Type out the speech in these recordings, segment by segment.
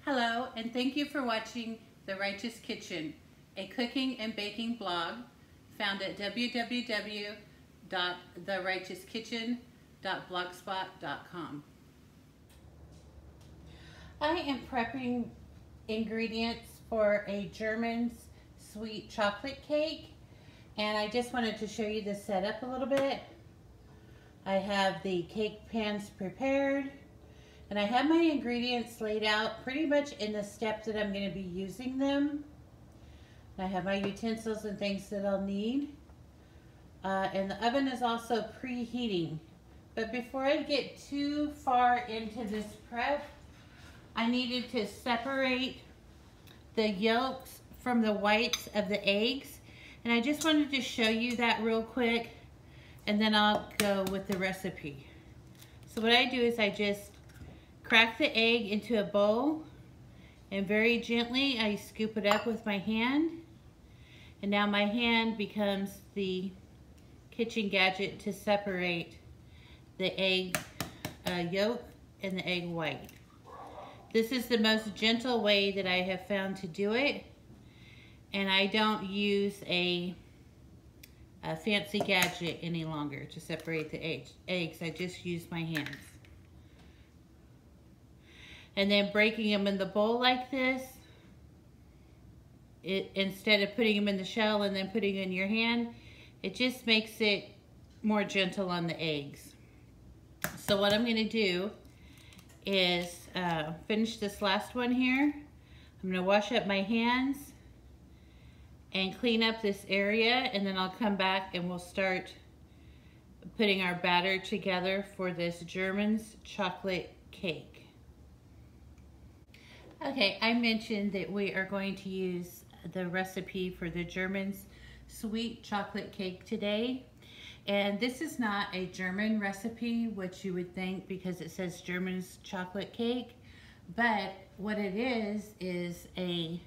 Hello, and thank you for watching The Righteous Kitchen, a cooking and baking blog found at www.therighteouskitchen.blogspot.com. I am prepping ingredients for a German sweet chocolate cake, and I just wanted to show you the setup a little bit. I have the cake pans prepared, and I have my ingredients laid out pretty much in the step that I'm going to be using them. I have my utensils and things that I'll need. And the oven is also preheating. But before I get too far into this prep, I needed to separate the yolks from the whites of the eggs. And I just wanted to show you that real quick, and then I'll go with the recipe. So what I do is I just crack the egg into a bowl, and very gently I scoop it up with my hand. And now my hand becomes the kitchen gadget to separate the egg yolk and the egg white. This is the most gentle way that I have found to do it, and I don't use a fancy gadget any longer to separate the eggs. I just use my hands. And then breaking them in the bowl like this, instead of putting them in the shell and then putting it in your hand, it just makes it more gentle on the eggs. So what I'm going to do is finish this last one here. I'm going to wash up my hands and clean up this area, and then I'll come back and we'll start putting our batter together for this German's chocolate cake. Okay, I mentioned that we are going to use the recipe for the German's sweet chocolate cake today. And this is not a German recipe, which you would think because it says German's chocolate cake. But what it is a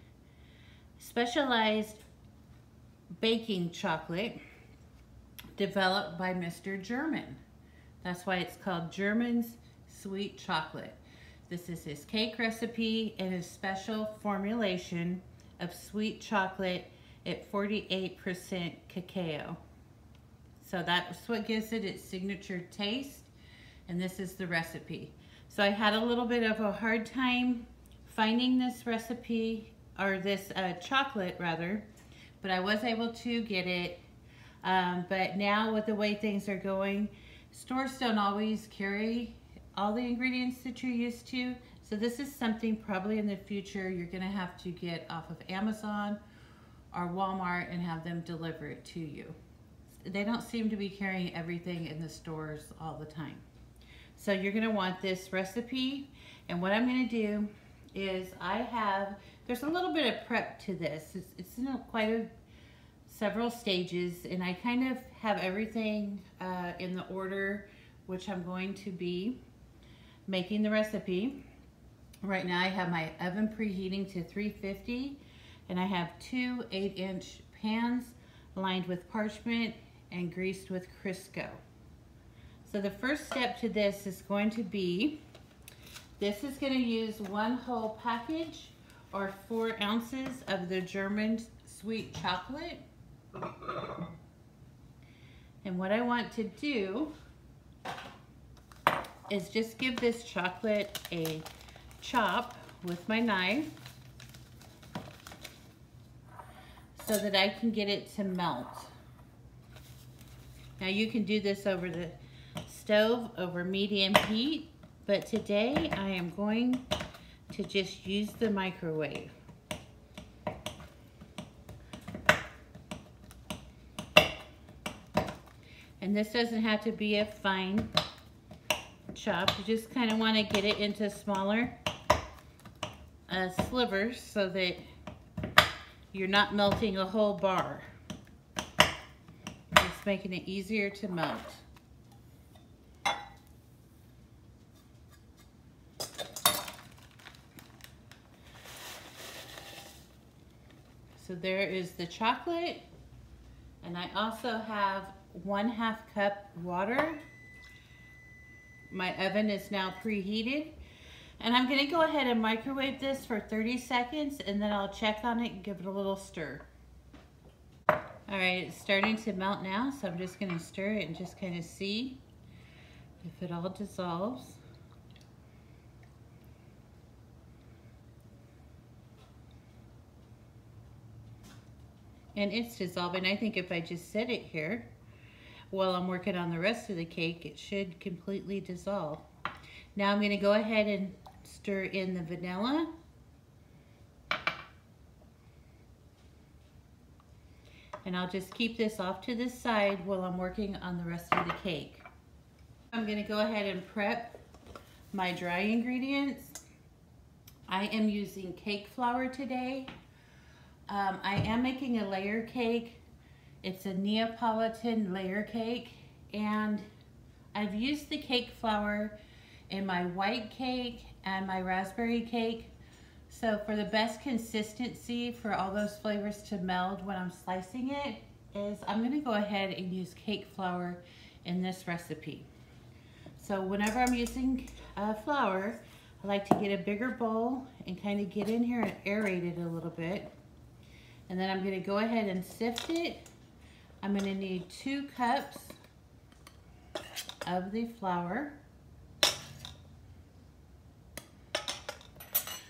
specialized baking chocolate developed by Mr. German. That's why it's called German's sweet chocolate. This is his cake recipe and his special formulation of sweet chocolate at 48% cacao. So that's what gives it its signature taste, and this is the recipe. So I had a little bit of a hard time finding this recipe, or this chocolate rather, but I was able to get it. But now with the way things are going, stores don't always carry all the ingredients that you're used to. So this is something probably in the future you're gonna have to get off of Amazon or Walmart and have them deliver it to you. They don't seem to be carrying everything in the stores all the time. So you're gonna want this recipe, and what I'm gonna do is there's a little bit of prep to this. It's in several stages, and I kind of have everything in the order which I'm going to be making the recipe. Right now I have my oven preheating to 350, and I have two 8-inch pans lined with parchment and greased with Crisco. So the first step to this is going to be, this is going to use one whole package or 4 ounces of the German sweet chocolate. And what I want to do is just give this chocolate a chop with my knife so that I can get it to melt. Now you can do this over the stove over medium heat, but today I am going to just use the microwave. And this doesn't have to be a fine chop. You just kind of want to get it into smaller slivers so that you're not melting a whole bar. Just making it easier to melt. So there is the chocolate, and I also have 1/2 cup water. My oven is now preheated. And I'm gonna go ahead and microwave this for 30 seconds and then I'll check on it and give it a little stir. All right, it's starting to melt now, so I'm just gonna stir it and just kind of see if it all dissolves. And it's dissolving. I think if I just set it here while I'm working on the rest of the cake, it should completely dissolve. Now I'm gonna go ahead and stir in the vanilla. And I'll just keep this off to the side while I'm working on the rest of the cake. I'm gonna go ahead and prep my dry ingredients. I am using cake flour today. I am making a layer cake. It's a Neapolitan layer cake, and I've used the cake flour in my white cake and my raspberry cake. So for the best consistency for all those flavors to meld when I'm slicing it, is I'm gonna go ahead and use cake flour in this recipe. So whenever I'm using flour, I like to get a bigger bowl and kind of get in here and aerate it a little bit. And then I'm gonna go ahead and sift it. I'm gonna need 2 cups of the flour.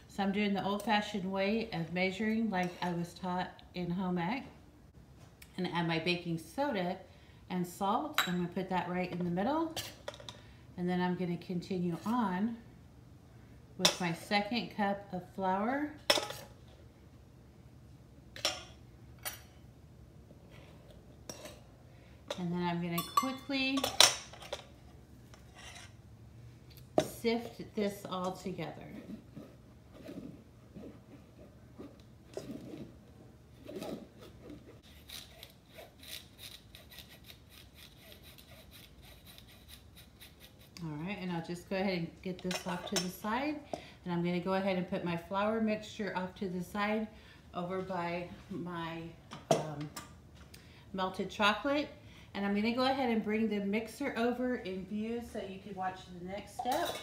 So I'm doing the old-fashioned way of measuring like I was taught in home ec. And add my baking soda and salt. I'm gonna put that right in the middle. And then I'm gonna continue on with my 2nd cup of flour. And then I'm gonna quickly sift this all together. All right, and I'll just go ahead and get this off to the side. And I'm gonna go ahead and put my flour mixture off to the side over by my melted chocolate. And I'm gonna go ahead and bring the mixer over in view so you can watch the next step.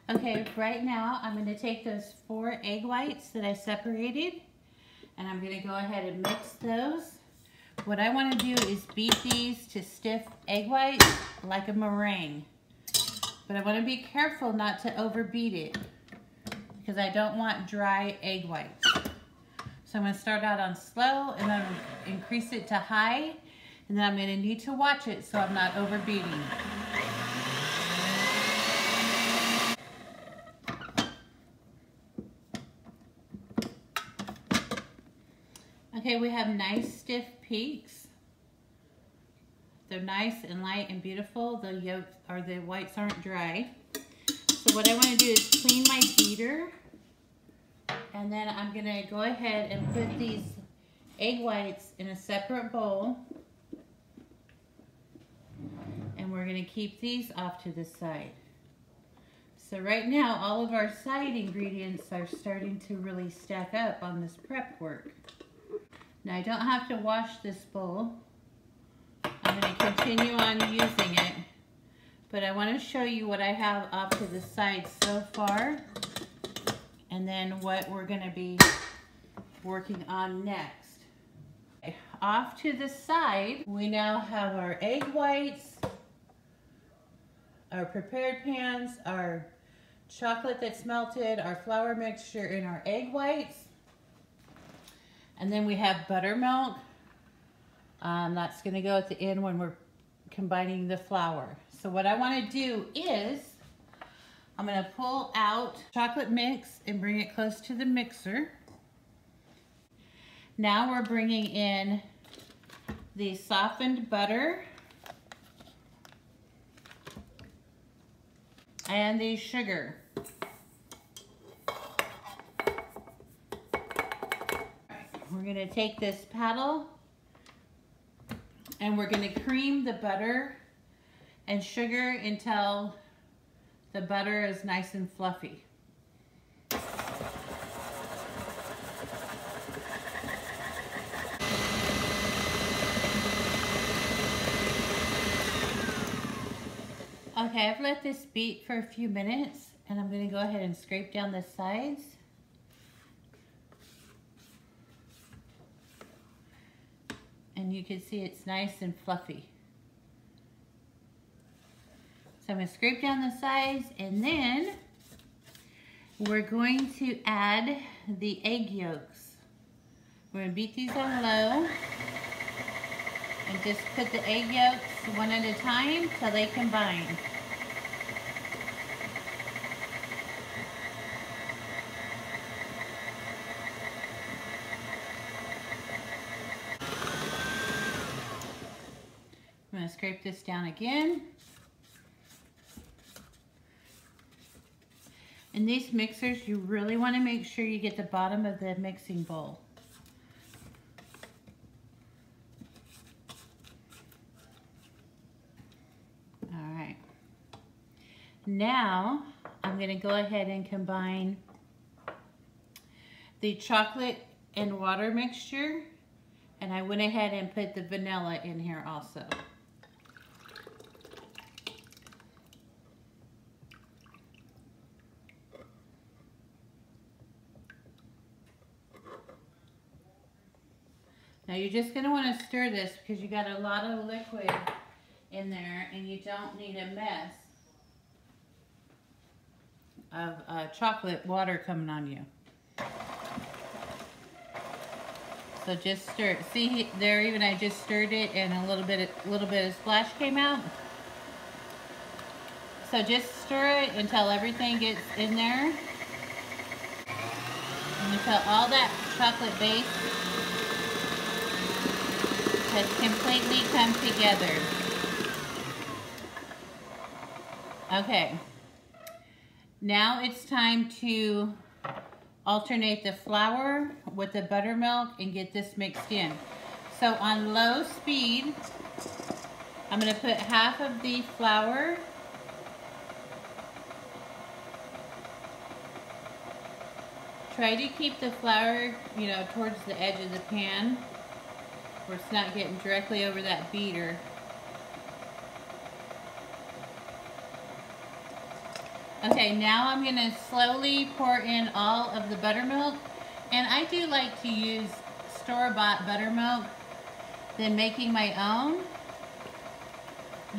Okay, right now I'm gonna take those 4 egg whites that I separated and I'm gonna go ahead and mix those. What I wanna do is beat these to stiff egg whites like a meringue. But I wanna be careful not to overbeat it because I don't want dry egg whites. So I'm gonna start out on slow and then increase it to high. And then I'm gonna need to watch it so I'm not overbeating. Okay, we have nice stiff peaks. They're nice and light and beautiful. The yolks or the whites aren't dry. So what I wanna do is clean my beater. And then I'm gonna go ahead and put these egg whites in a separate bowl. And we're gonna keep these off to the side. So right now, all of our side ingredients are starting to really stack up on this prep work. Now I don't have to wash this bowl. I'm gonna continue on using it, but I wanna show you what I have off to the side so far, and then what we're gonna be working on next. Okay, off to the side, we now have our egg whites, our prepared pans, our chocolate that's melted, our flour mixture, and our egg whites. And then we have buttermilk. That's gonna go at the end when we're combining the flour. So what I wanna do is, I'm gonna pull out chocolate mix and bring it close to the mixer. Now we're bringing in the softened butter and the sugar. We're gonna take this paddle and we're gonna cream the butter and sugar until the butter is nice and fluffy. Okay, I've let this beat for a few minutes And I'm going to go ahead and scrape down the sides. And you can see it's nice and fluffy. So I'm going to scrape down the sides, and then we're going to add the egg yolks. We're going to beat these on low and just put the egg yolks one at a time till they combine. I'm going to scrape this down again. In these mixers, you really want to make sure you get the bottom of the mixing bowl. All right. Now, I'm going to go ahead and combine the chocolate and water mixture, and I went ahead and put the vanilla in here also. Now you're just going to want to stir this because you got a lot of liquid in there and you don't need a mess of chocolate water coming on you. So just stir it. See there, even I just stirred it and a little bit of splash came out. So just stir it until everything gets in there. And until all that chocolate base has completely come together. Okay, now it's time to alternate the flour with the buttermilk and get this mixed in. So on low speed, I'm going to put half of the flour. Try to keep the flour, you know, towards the edge of the pan, where it's not getting directly over that beater. Okay, now I'm going to slowly pour in all of the buttermilk. And I do like to use store-bought buttermilk than making my own.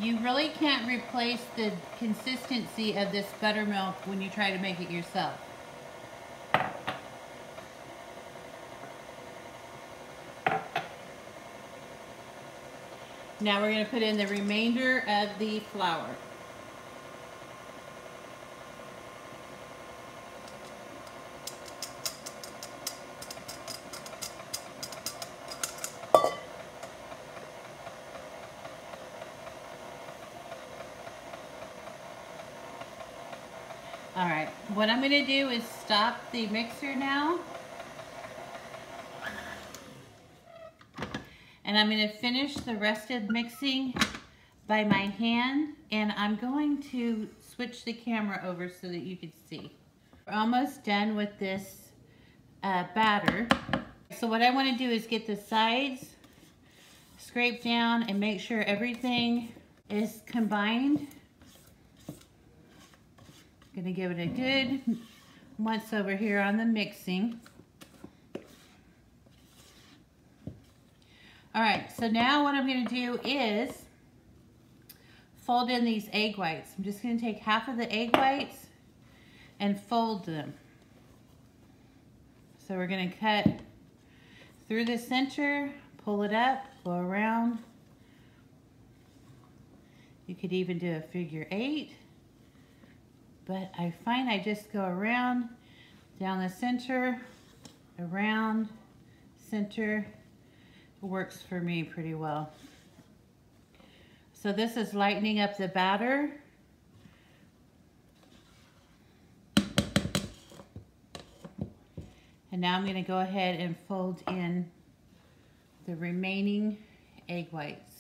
You really can't replace the consistency of this buttermilk when you try to make it yourself. Now we're going to put in the remainder of the flour. All right, what I'm going to do is stop the mixer now. And I'm going to finish the rest of mixing by my hand, and I'm going to switch the camera over so that you can see. We're almost done with this batter. So what I want to do is get the sides scraped down and make sure everything is combined. I'm going to give it a good once over here on the mixing. All right, so now what I'm going to do is fold in these egg whites. I'm just going to take half of the egg whites and fold them. So we're going to cut through the center, pull it up, go around. You could even do a figure 8, but I find I just go around, down the center, around, center. Works for me pretty well. So this is lightening up the batter. And now I'm going to go ahead and fold in the remaining egg whites.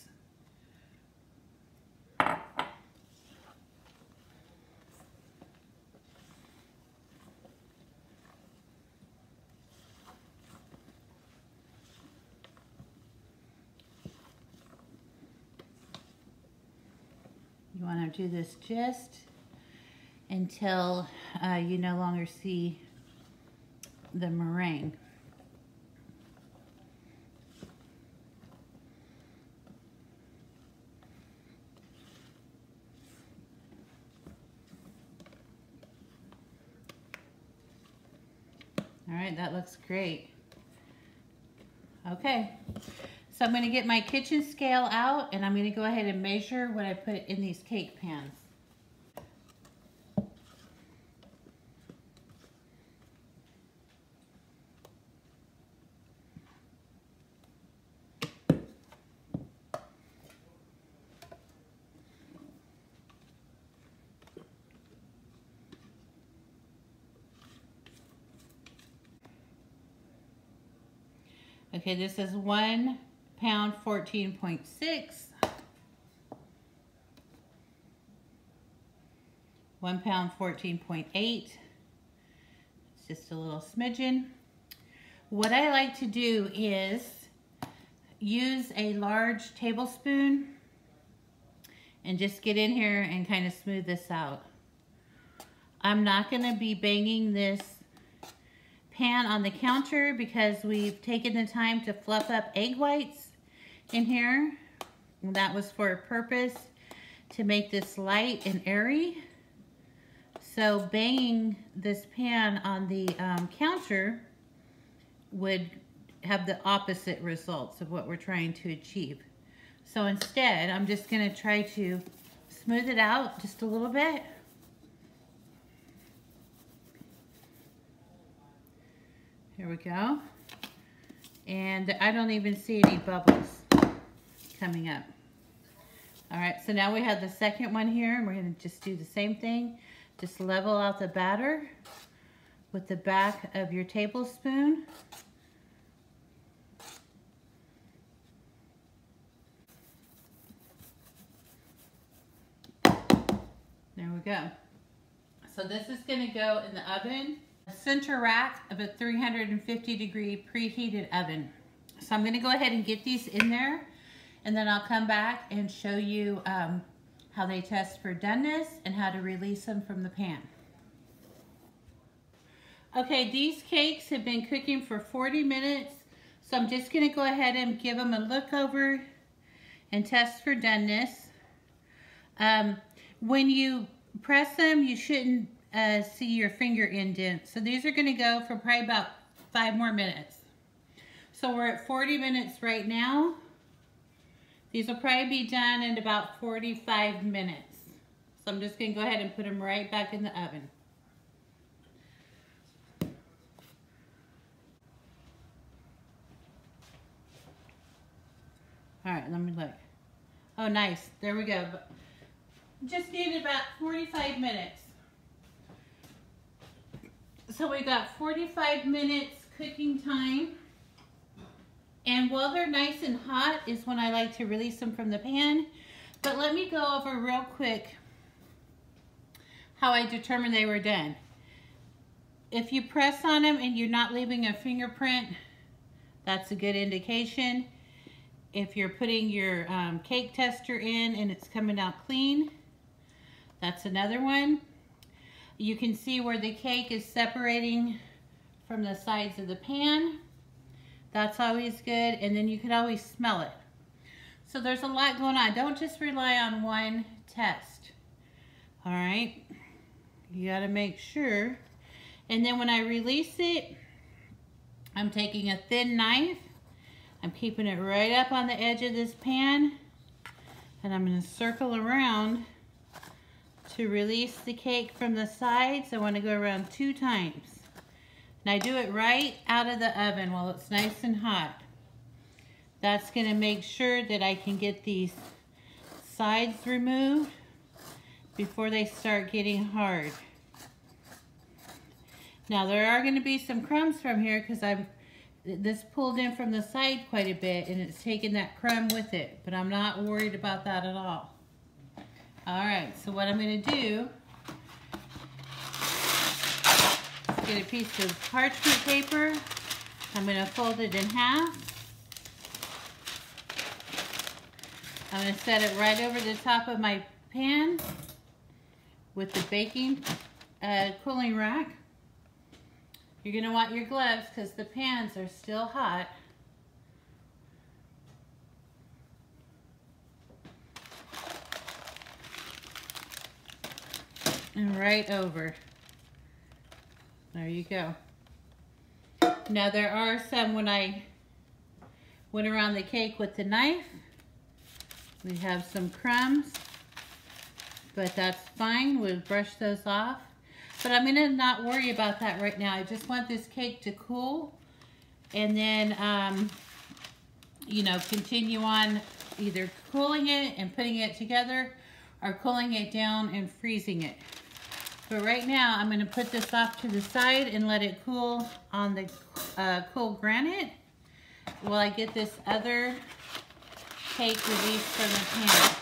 You want to do this just until you no longer see the meringue. All right, that looks great. Okay, so I'm gonna get my kitchen scale out and I'm gonna go ahead and measure what I put in these cake pans. Okay, this is 1 pound 14.6, 1 pound 14.8. It's just a little smidgen. What I like to do is use a large tablespoon and just get in here and kind of smooth this out. I'm not going to be banging this pan on the counter because we've taken the time to fluff up egg whites in here. And that was for a purpose, to make this light and airy. So banging this pan on the counter would have the opposite results of what we're trying to achieve. So instead, I'm just going to try to smooth it out just a little bit. Here we go. And I don't even see any bubbles coming up. All right, so now we have the second one here, and we're going to just do the same thing. Just level out the batter with the back of your tablespoon. There we go. So this is going to go in the oven. Center rack of a 350 degree preheated oven. So I'm going to go ahead and get these in there, and then I'll come back and show you how they test for doneness and how to release them from the pan. Okay, these cakes have been cooking for 40 minutes, so I'm just going to go ahead and give them a look over and test for doneness. When you press them, you shouldn't see your finger indent. So these are going to go for probably about 5 more minutes. So we're at 40 minutes right now. These will probably be done in about 45 minutes. So I'm just going to go ahead and put them right back in the oven. All right, let me look. Oh, nice. There we go. Just needed about 45 minutes. So we got 45 minutes cooking time. And while they're nice and hot is when I like to release them from the pan. But let me go over real quick how I determined they were done. If you press on them and you're not leaving a fingerprint, that's a good indication. If you're putting your cake tester in and it's coming out clean, that's another one. You can see where the cake is separating from the sides of the pan. That's always good. And then you can always smell it. So there's a lot going on. Don't just rely on one test. All right. You got to make sure. And then when I release it, I'm taking a thin knife. I'm keeping it right up on the edge of this pan. And I'm going to circle around to release the cake from the sides. I want to go around 2 times. And I do it right out of the oven while it's nice and hot. That's going to make sure that I can get these sides removed before they start getting hard. Now there are going to be some crumbs from here because this pulled in from the side quite a bit and it's taken that crumb with it. But I'm not worried about that at all. Alright, so what I'm going to do is get a piece of parchment paper. I'm going to fold it in half. I'm going to set it right over the top of my pan with the baking cooling rack. You're going to want your gloves because the pans are still hot. And right over. There you go. Now there are some, when I went around the cake with the knife, we have some crumbs, but that's fine. We'll brush those off. But I'm gonna not worry about that right now. I just want this cake to cool, and then, you know, continue on either cooling it and putting it together or cooling it down and freezing it. But right now, I'm gonna put this off to the side and let it cool on the cool granite while I get this other cake released from the pan.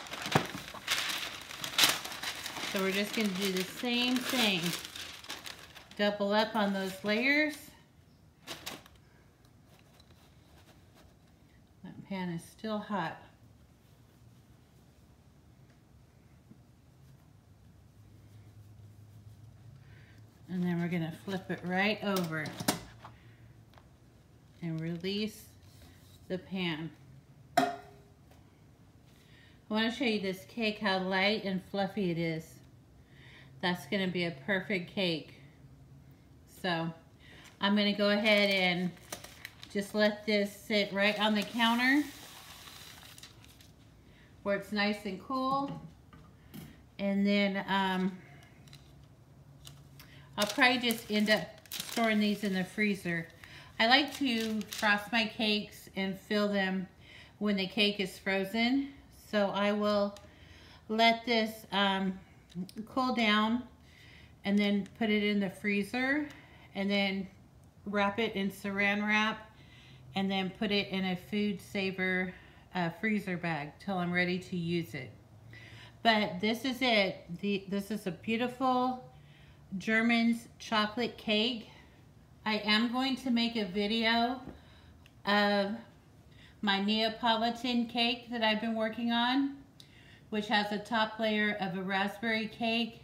So we're just gonna do the same thing. Double up on those layers. That pan is still hot. And then we're gonna flip it right over and release the pan. I want to show you this cake, how light and fluffy it is. That's gonna be a perfect cake. So I'm gonna go ahead and just let this sit right on the counter where it's nice and cool. And then I'll probably just end up storing these in the freezer. I like to frost my cakes and fill them when the cake is frozen. So I will let this cool down and then put it in the freezer and then wrap it in saran wrap and then put it in a food saver freezer bag till I'm ready to use it. But this is it. This is a beautiful German's chocolate cake. I am going to make a video of my Neapolitan cake that I've been working on, which has a top layer of a raspberry cake,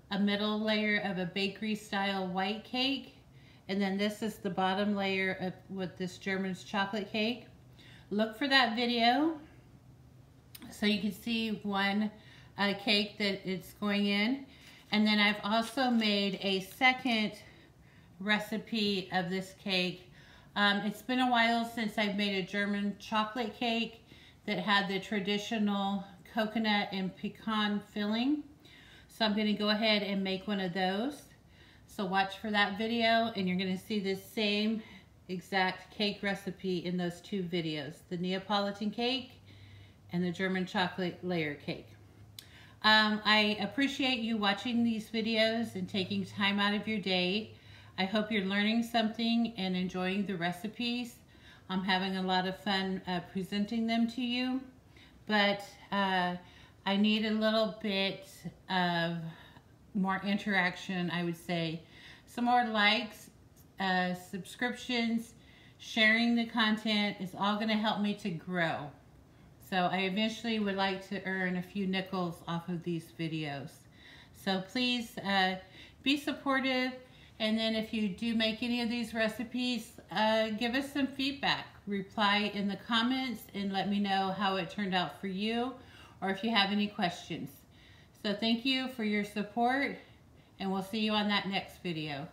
a middle layer of a bakery style white cake, and then this is the bottom layer of with this German's chocolate cake. Look for that video so you can see one cake that it's going in. And then I've also made a second recipe of this cake. It's been a while since I've made a German chocolate cake that had the traditional coconut and pecan filling. So I'm going to go ahead and make one of those. So watch for that video and you're going to see this same exact cake recipe in those two videos, the Neapolitan cake and the German chocolate layer cake. I appreciate you watching these videos and taking time out of your day. I hope you're learning something and enjoying the recipes. I'm having a lot of fun presenting them to you, but I need a little bit of more interaction, I would say. Some more likes, subscriptions, sharing the content is all going to help me to grow. So I eventually would like to earn a few nickels off of these videos. So please be supportive. And then if you do make any of these recipes, give us some feedback. Reply in the comments and let me know how it turned out for you or if you have any questions. So thank you for your support and we'll see you on that next video.